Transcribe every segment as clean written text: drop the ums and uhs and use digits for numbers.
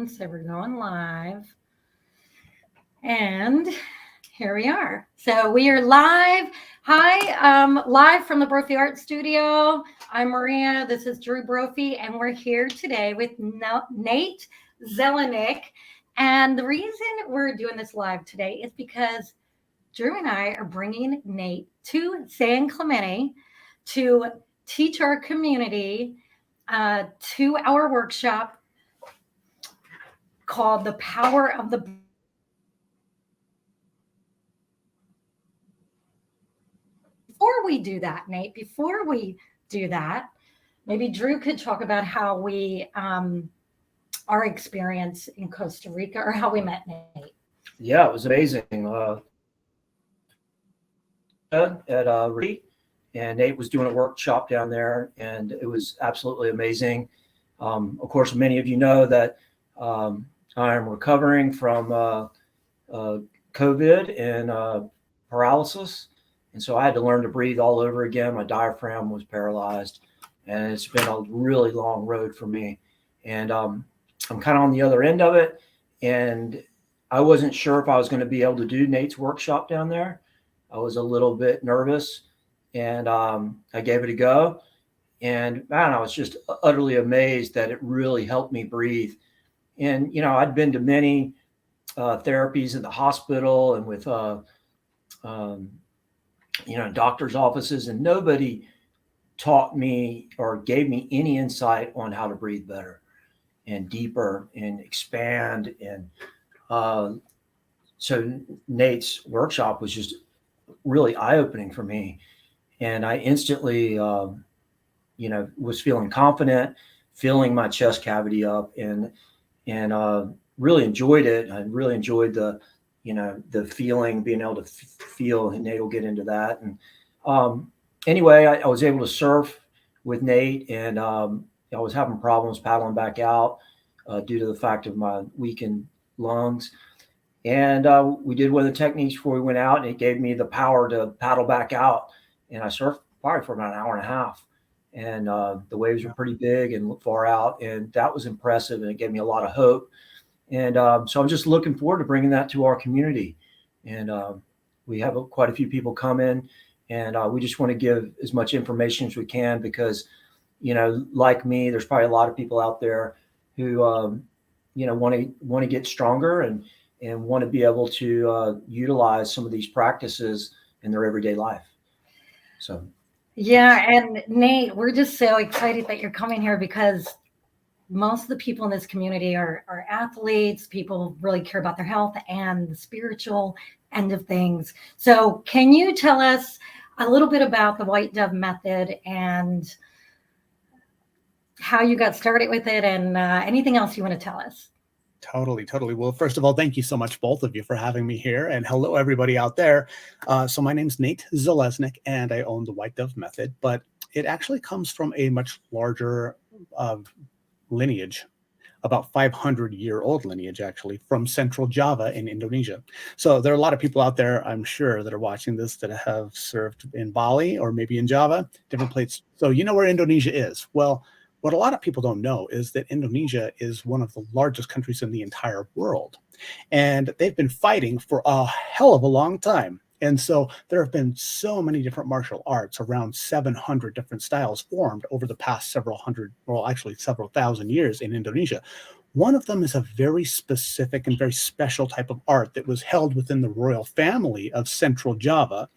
So we're going live. And here we are. So we are live. Hi, live from the Brophy Art Studio. I'm Maria. This is Drew Brophy, and we're here today with Nate Zeleznick. And the reason we're doing this live today is because Drew and I are bringing Nate to San Clemente to teach our community 2-hour workshop called The Power of the. Before we do that, Nate, maybe Drew could talk about how we, our experience in Costa Rica, or how we met Nate. Yeah, it was amazing. And Nate was doing a workshop down there, and it was absolutely amazing. Of course, many of you know that I am recovering from COVID and paralysis. And so I had to learn to breathe all over again. My diaphragm was paralyzed, and it's been a really long road for me. And I'm kind of on the other end of it. And I wasn't sure if I was going to be able to do Nate's workshop down there. I was a little bit nervous, and I gave it a go. And man, I was just utterly amazed that it really helped me breathe. And, you know, I'd been to many therapies in the hospital and with, doctor's offices, and nobody taught me or gave me any insight on how to breathe better and deeper and expand. And so Nate's workshop was just really eye-opening for me. And I instantly, was feeling confident, filling my chest cavity up, and really enjoyed it. I really enjoyed the feeling, being able to feel, and Nate will get into that. And anyway, I was able to surf with Nate, and I was having problems paddling back out due to the fact of my weakened lungs. And we did one of the techniques before we went out, and it gave me the power to paddle back out. And I surfed probably for about an hour and a half. And the waves were pretty big and far out, and that was impressive, and it gave me a lot of hope. And so I'm just looking forward to bringing that to our community. And we have quite a few people come in, and we just want to give as much information as we can, because, like me, there's probably a lot of people out there who, want to get stronger and want to be able to utilize some of these practices in their everyday life. So. Yeah. And Nate, we're just so excited that you're coming here, because most of the people in this community are athletes. People really care about their health and the spiritual end of things. So can you tell us a little bit about the White Dove Method and how you got started with it, and anything else you want to tell us? Totally. Well, first of all, thank you so much, both of you, for having me here. And hello, everybody out there. So my name's Nate Zeleznick, and I own the White Dove Method, but it actually comes from a much larger lineage, about 500-year-old lineage, actually, from Central Java in Indonesia. So there are a lot of people out there, I'm sure, that are watching this that have served in Bali or maybe in Java, different places. So you know where Indonesia is. Well, what a lot of people don't know is that Indonesia is one of the largest countries in the entire world. And they've been fighting for a hell of a long time. And so there have been so many different martial arts, around 700 different styles formed over the past several thousand years in Indonesia. One of them is a very specific and very special type of art that was held within the royal family of Central Java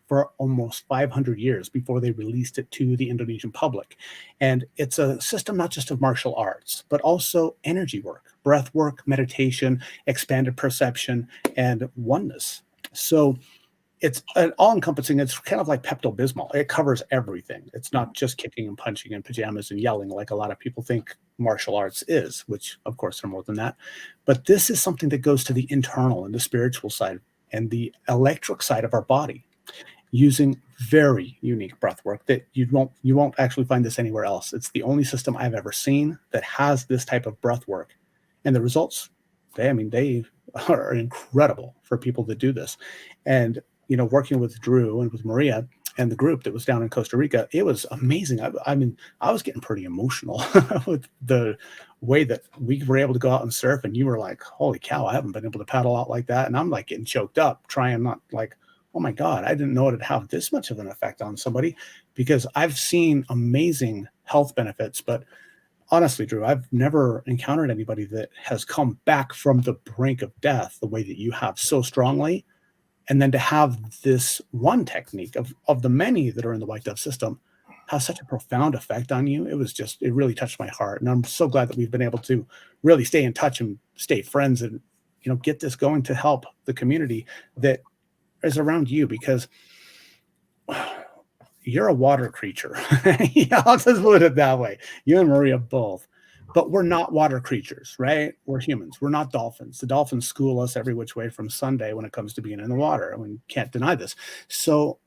for almost 500 years before they released it to the Indonesian public. And it's a system not just of martial arts, but also energy work, breath work, meditation, expanded perception, and oneness. So it's an all-encompassing, it's kind of like Pepto-Bismol. It covers everything. It's not just kicking and punching in pajamas and yelling like a lot of people think martial arts is, which of course are more than that. But this is something that goes to the internal and the spiritual side and the electric side of our body, using very unique breath work that you won't actually find this anywhere else. It's the only system I've ever seen that has this type of breath work. And the results, they are incredible for people that do this. And working with Drew and with Maria, and the group that was down in Costa Rica, it was amazing. I mean, I was getting pretty emotional with the way that we were able to go out and surf, and you were like, holy cow, I haven't been able to paddle out like that. And I'm like getting choked up, trying not like, oh my God, I didn't know it'd have this much of an effect on somebody, because I've seen amazing health benefits. But honestly, Drew, I've never encountered anybody that has come back from the brink of death the way that you have so strongly. And then to have this one technique of the many that are in the White Dove system have such a profound effect on you. It really touched my heart. And I'm so glad that we've been able to really stay in touch and stay friends and, get this going to help the community that is around you, because you're a water creature. I'll just put it that way. You and Maria both. But we're not water creatures, right? We're humans. We're not dolphins. The dolphins school us every which way from Sunday when it comes to being in the water. I mean, you can't deny this. So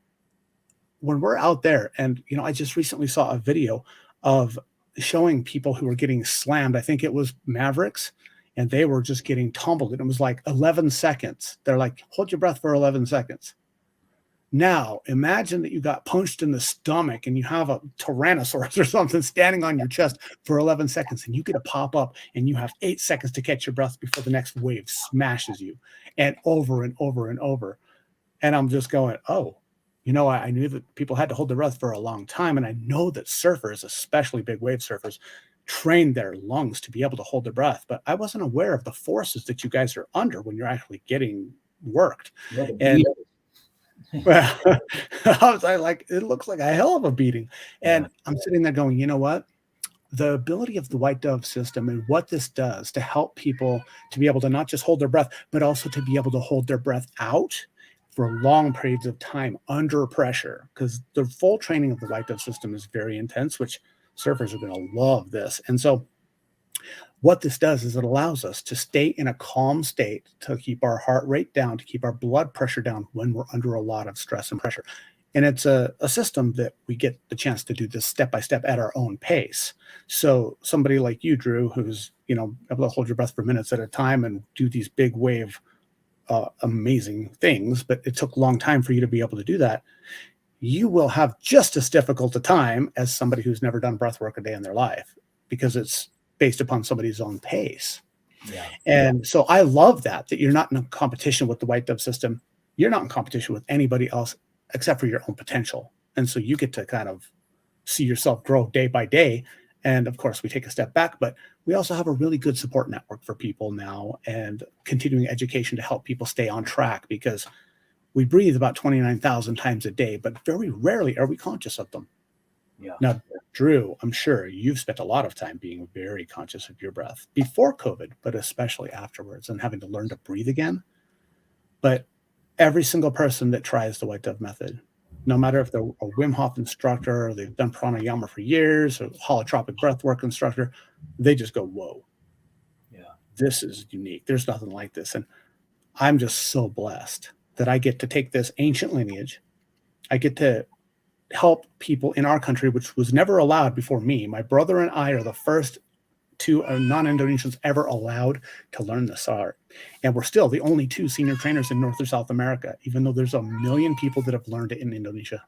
when we're out there, and, I just recently saw a video of showing people who were getting slammed. I think it was Mavericks, and they were just getting tumbled. And it was like 11 seconds. They're like, hold your breath for 11 seconds. Now, imagine that you got punched in the stomach and you have a Tyrannosaurus or something standing on your chest for 11 seconds, and you get to pop up and you have 8 seconds to catch your breath before the next wave smashes you, and over and over and over. And I'm just going, oh, I knew that people had to hold their breath for a long time. And I know that surfers, especially big wave surfers, train their lungs to be able to hold their breath. But I wasn't aware of the forces that you guys are under when you're actually getting worked. And well, I was like, it looks like a hell of a beating. And I'm sitting there going, you know what? The ability of the White Dove system and what this does to help people to be able to not just hold their breath, but also to be able to hold their breath out for long periods of time under pressure, because the full training of the White Dove system is very intense, which surfers are going to love this. And so what this does is it allows us to stay in a calm state, to keep our heart rate down, to keep our blood pressure down when we're under a lot of stress and pressure. And it's a system that we get the chance to do this step by step at our own pace. So somebody like you, Drew, who's, able to hold your breath for minutes at a time and do these big wave, amazing things, but it took a long time for you to be able to do that. You will have just as difficult a time as somebody who's never done breath work a day in their life, because it's based upon somebody's own pace. And so I love that you're not in competition with the White Dove system. You're not in competition with anybody else except for your own potential. And so you get to kind of see yourself grow day by day. And of course, we take a step back, but we also have a really good support network for people now, and continuing education to help people stay on track, because we breathe about 29,000 times a day, but very rarely are we conscious of them. Now, Drew, I'm sure you've spent a lot of time being very conscious of your breath before COVID, but especially afterwards, and having to learn to breathe again. But every single person that tries the White Dove method, no matter if they're a Wim Hof instructor, or they've done pranayama for years, or holotropic breathwork instructor, they just go, whoa, this is unique. There's nothing like this. And I'm just so blessed that I get to take this ancient lineage. I get to help people in our country, which was never allowed before me. My brother and I are the first two non-Indonesians ever allowed to learn this art. And we're still the only two senior trainers in North or South America, even though there's 1 million people that have learned it in Indonesia.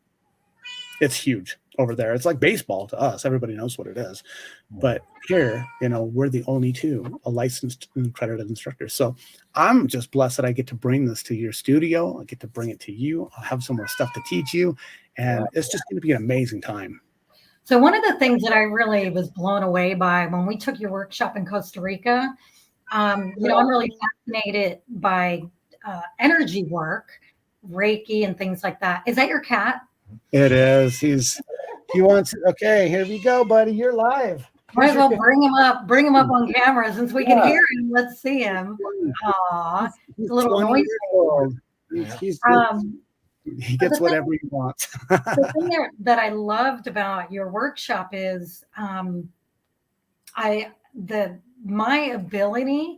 It's huge over there. It's like baseball to us. Everybody knows what it is. But here, we're the only two licensed and accredited instructors. So I'm just blessed that I get to bring this to your studio. I get to bring it to you. I'll have some more stuff to teach you. And it's just going to be an amazing time. So one of the things that I really was blown away by when we took your workshop in Costa Rica, I'm really fascinated by energy work, Reiki, and things like that. Is that your cat? It is. He wants it. Okay, here we go, buddy. You're live. Might as well bring him up on camera since we can hear him. Let's see him. Aw, he's a little noisy. He gets whatever he wants. The thing that I loved about your workshop is my ability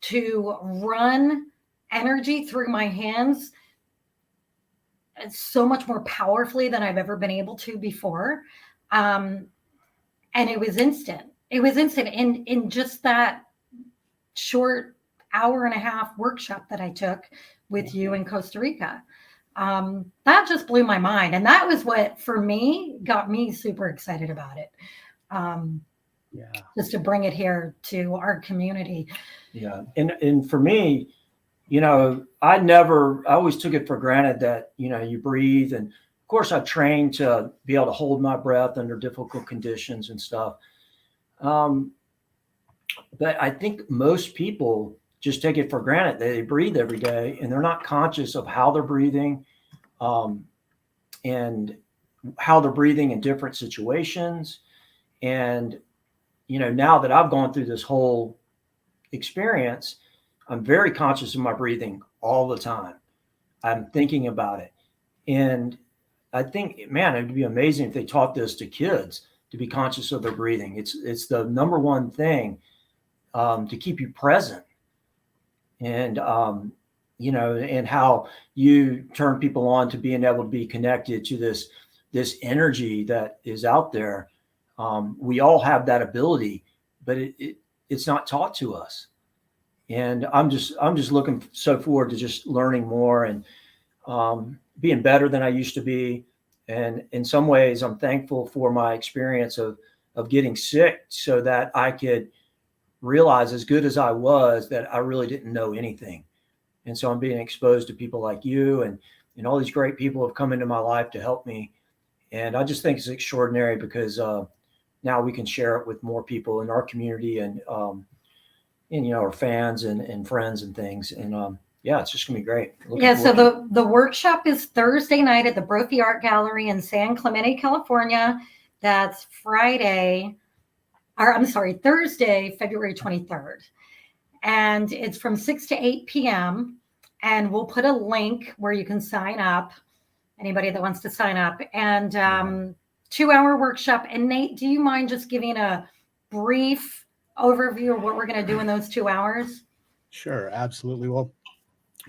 to run energy through my hands so much more powerfully than I've ever been able to before. And it was instant. It was instant in just that short hour and a half workshop that I took with you in Costa Rica. That just blew my mind. And that was what, for me, got me super excited about it. Just to bring it here to our community. Yeah. And for me, I always took it for granted that, you breathe. And of course I trained to be able to hold my breath under difficult conditions and stuff. But I think most people just take it for granted that they breathe every day and they're not conscious of how they're breathing, and how they're breathing in different situations. And, now that I've gone through this whole experience, I'm very conscious of my breathing all the time. I'm thinking about it. And I think, man, it'd be amazing if they taught this to kids, to be conscious of their breathing. It's the number one thing, to keep you present. And, and how you turn people on to being able to be connected to this energy that is out there. We all have that ability, but it's not taught to us. And I'm just looking so forward to just learning more and being better than I used to be. And in some ways, I'm thankful for my experience of getting sick so that I could realize, as good as I was, that I really didn't know anything. And so I'm being exposed to people like you and all these great people have come into my life to help me. And I just think it's extraordinary because now we can share it with more people in our community and our fans and friends and things. And it's just gonna be great. So the workshop is Thursday night at the Brophy Art Gallery in San Clemente, California. That's Thursday, February 23rd. And it's from 6 to 8 p.m. And we'll put a link where you can sign up, anybody that wants to sign up. And 2-hour workshop. And Nate, do you mind just giving a brief overview of what we're going to do in those 2 hours? Sure, absolutely. Well,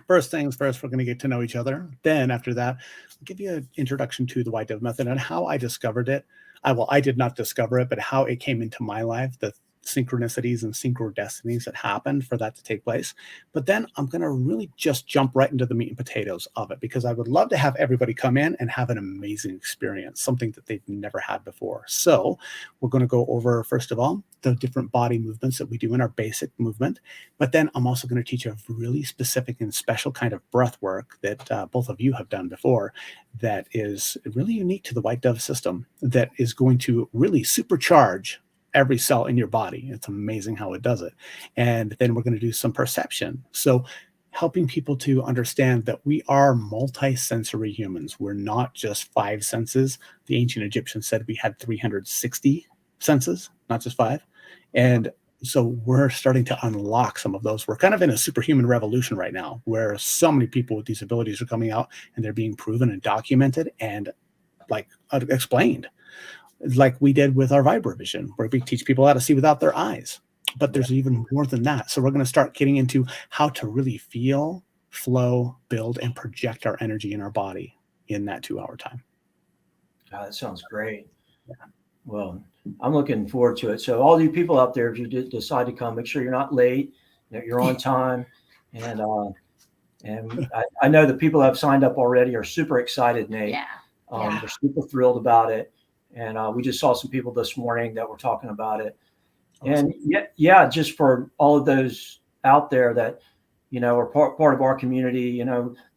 first things first, we're going to get to know each other. Then after that, I'll give you an introduction to the White Dove Method and how I discovered it. I did not discover it, but how it came into my life, the synchronicities and synchrodestinies that happened for that to take place. But then I'm going to really just jump right into the meat and potatoes of it, because I would love to have everybody come in and have an amazing experience, something that they've never had before. So we're going to go over, first of all, the different body movements that we do in our basic movement. But then I'm also going to teach a really specific and special kind of breath work that both of you have done before, that is really unique to the White Dove system, that is going to really supercharge every cell in your body. It's amazing how it does it. And then we're going to do some perception. So helping people to understand that we are multi-sensory humans. We're not just 5 senses. The ancient Egyptians said we had 360 senses, not just 5. And so we're starting to unlock some of those. We're kind of in a superhuman revolution right now, where so many people with these abilities are coming out and they're being proven and documented and explained, like we did with our vibrovision, where we teach people how to see without their eyes. But there's even more than that. So we're going to start getting into how to really feel, flow, build, and project our energy in our body in that 2-hour time. That sounds great. Yeah. Well, I'm looking forward to it. So all you people out there, if you decide to come, make sure you're not late, that you're on time. And I know the people that have signed up already are super excited, Nate. They're super thrilled about it. And we just saw some people this morning that were talking about it. Awesome. And just for all of those out there that, are part of our community,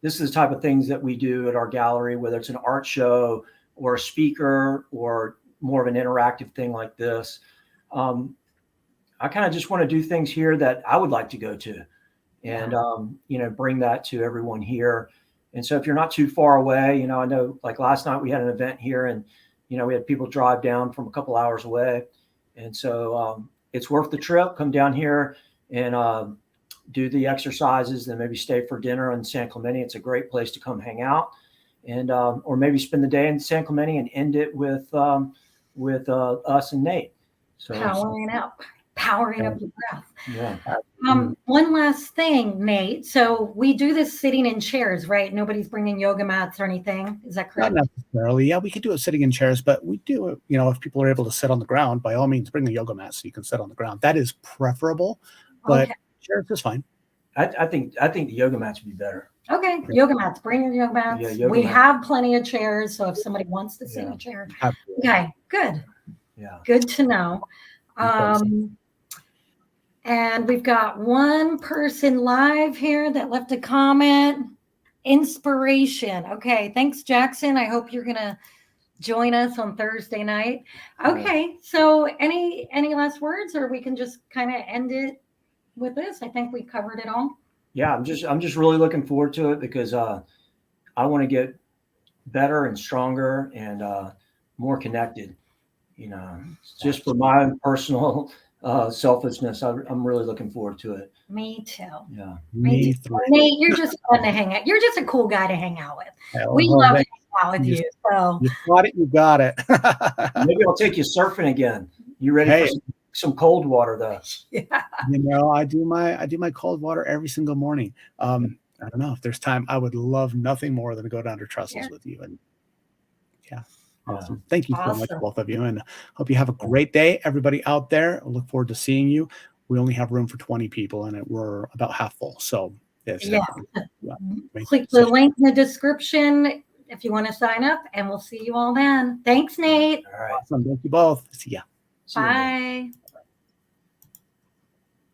this is the type of things that we do at our gallery, whether it's an art show or a speaker or more of an interactive thing like this. I kind of just want to do things here that I would like to go to and, bring that to everyone here. And so if you're not too far away, I know like last night we had an event here and, we had people drive down from a couple hours away. And so it's worth the trip. Come down here and do the exercises, then maybe stay for dinner in San Clemente. It's a great place to come hang out, and or maybe spend the day in San Clemente and end it with us and Nate. So powering up the breath. Yeah. One last thing, Nate. So we do this sitting in chairs, right? Nobody's bringing yoga mats or anything. Is that correct? Not necessarily. Yeah, we could do it sitting in chairs, but we do it, if people are able to sit on the ground, by all means, bring a yoga mat so you can sit on the ground. That is preferable, but chairs is fine. I think the yoga mats would be better. Okay, yoga mats. Bring your yoga mats. Yeah, yoga we mat. have plenty of chairs, so if somebody wants to sit in a chair, okay, good. Yeah, good to know. And we've got one person live here that left a comment. Inspiration. Okay, thanks, Jackson. I hope you're gonna join us on Thursday night. Okay, so any last words, or we can just kind of end it with this? I think we covered it all. Yeah, I'm just really looking forward to it because I want to get better and stronger and more connected. You know, just for my personal selfishness, I'm really looking forward to it. Me too. Yeah, Me too. Nate, you're just fun to hang out. You're just a cool guy to hang out with. We Oh, love thank hanging out with you. So You got it. You got it. maybe I'll take you surfing again. You ready Hey. for some cold water though? yeah. You know, I do my cold water every single morning. I don't know if there's time. I would love nothing more than to go down to Trestles with you. And awesome. Thank you so much, both of you, and hope you have a great day. Everybody out there, I look forward to seeing you. We only have room for 20 people, and we're about half full. So Click the link in the description if you want to sign up, and we'll see you all then. Thanks, Nate. All right. Awesome. Thank you both. See ya. Bye.